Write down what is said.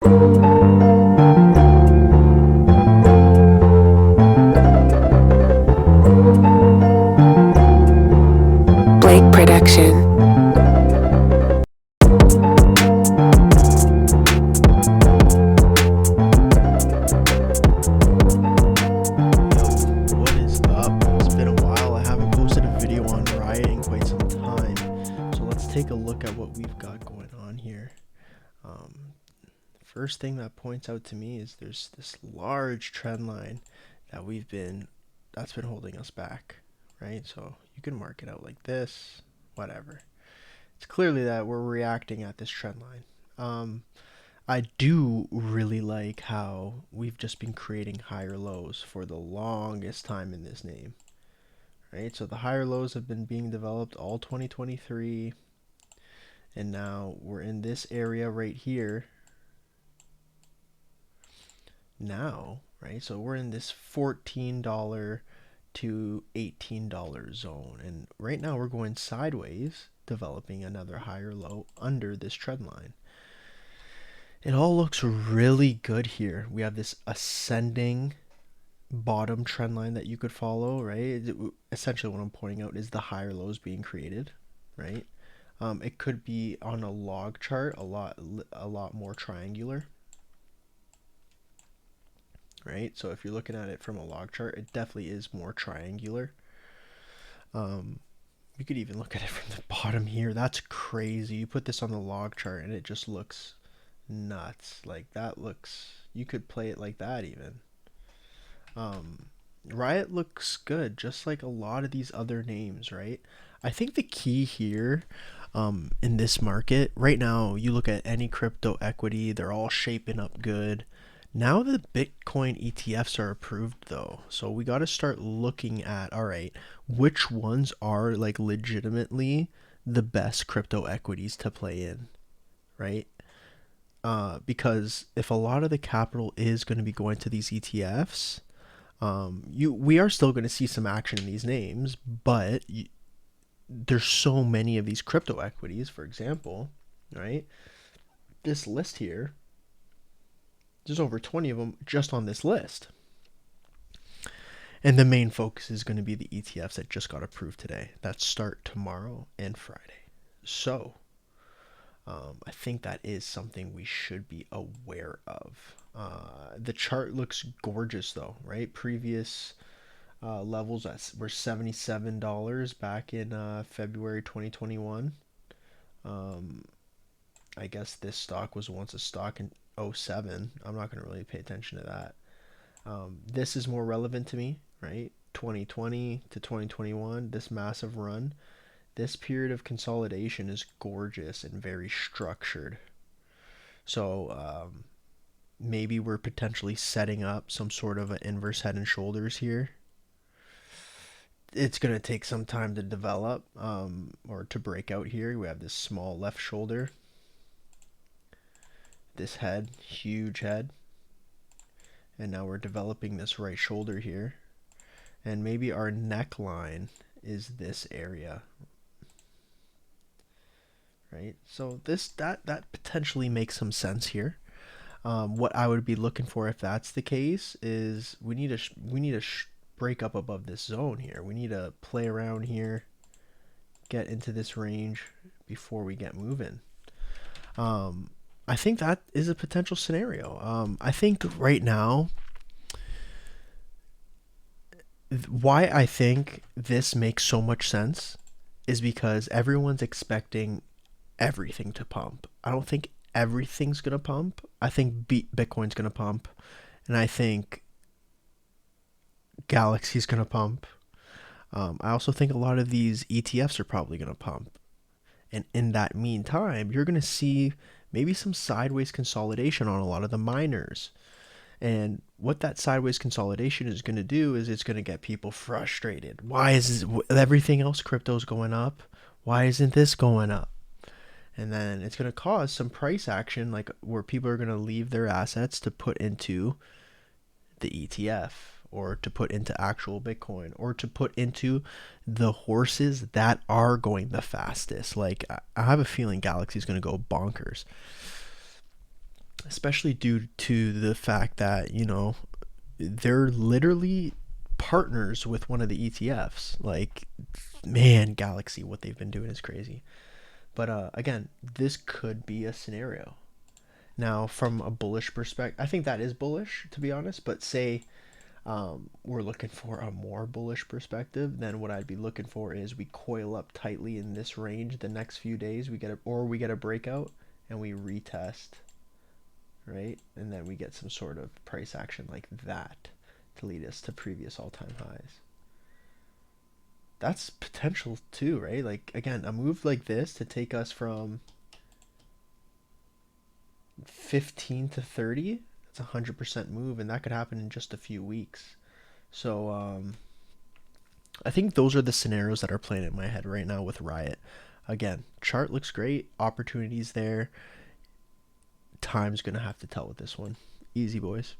Production. What is up? It's been a while. I haven't posted a video on Riot in quite some time. So let's take a look at what we've got going on here. First thing that points out to me is there's this large trend line that that's been holding us back, right? So you can mark it out like this, whatever. It's clearly that we're reacting at this trend line. I do really like how we've just been creating higher lows for the longest time in this name, right? So the higher lows have been being developed all 2023, and now we're in this area right here now, right? So we're in this $14 to $18 zone, and right now we're going sideways, developing another higher low under this trend line. It all looks really good here. We have this ascending bottom trend line that you could follow, right? Essentially what I'm pointing out is the higher lows being created, right? It could be on a log chart a lot more triangular, right? So if you're looking at it from a log chart, it definitely is more triangular. You could even look at it from the bottom here. That's crazy. You put this on the log chart and it just looks nuts. Like that looks, you could play it like that even. Riot looks good, just like a lot of these other names, right? I think the key here in this market right now, you look at any crypto equity, they're all shaping up good. Now the Bitcoin ETFs are approved though, so we got to start looking at, all right, which ones are like legitimately the best crypto equities to play in, right? Because if a lot of the capital is going to be going to these ETFs, we are still going to see some action in these names, but there's so many of these crypto equities, for example, right? This list here, there's over 20 of them just on this list. And the main focus is going to be the ETFs that just got approved today, that start tomorrow and Friday. So I think that is something we should be aware of. The chart looks gorgeous though, right? Previous levels were $77 back in February 2021. I guess this stock was once a stock in 07. I'm not going to really pay attention to that. This is more relevant to me, right? 2020 to 2021, this massive run. This period of consolidation is gorgeous and very structured. So maybe we're potentially setting up some sort of an inverse head and shoulders here. It's going to take some time to develop or to break out here. We have this small left shoulder. This head, huge head. And now we're developing this right shoulder here. And maybe our neckline is this area. Right? So that potentially makes some sense here. What I would be looking for if that's the case is we need to break up above this zone here. We need to play around here, get into this range before we get moving. I think that is a potential scenario. I think right now, why I think this makes so much sense is because everyone's expecting everything to pump. I don't think everything's going to pump. I think Bitcoin's going to pump. And I think Galaxy's going to pump. I also think a lot of these ETFs are probably going to pump. And in that meantime, you're going to see maybe some sideways consolidation on a lot of the miners. And what that sideways consolidation is going to do is it's going to get people frustrated. Why is everything else crypto's going up? Why isn't this going up? And then it's going to cause some price action, like where people are going to leave their assets to put into the ETF or to put into actual Bitcoin or to put into the horses that are going the fastest. Like I have a feeling Galaxy is going to go bonkers. especially due to the fact that, they're literally partners with one of the ETFs. Like, man, Galaxy, what they've been doing is crazy. But again, this could be a scenario. Now, from a bullish perspective, I think that is bullish, to be honest. But say we're looking for a more bullish perspective, then what I'd be looking for is we coil up tightly in this range the next few days. We get a breakout and we retest, right? And then we get some sort of price action like that to lead us to previous all-time highs. That's potential too, right? Like, again, a move like this to take us from 15 to 30, that's a 100% move, and that could happen in just a few weeks. So I think those are the scenarios that are playing in my head right now with Riot. Again, chart looks great, opportunities there. Time's gonna have to tell with this one. Easy, boys.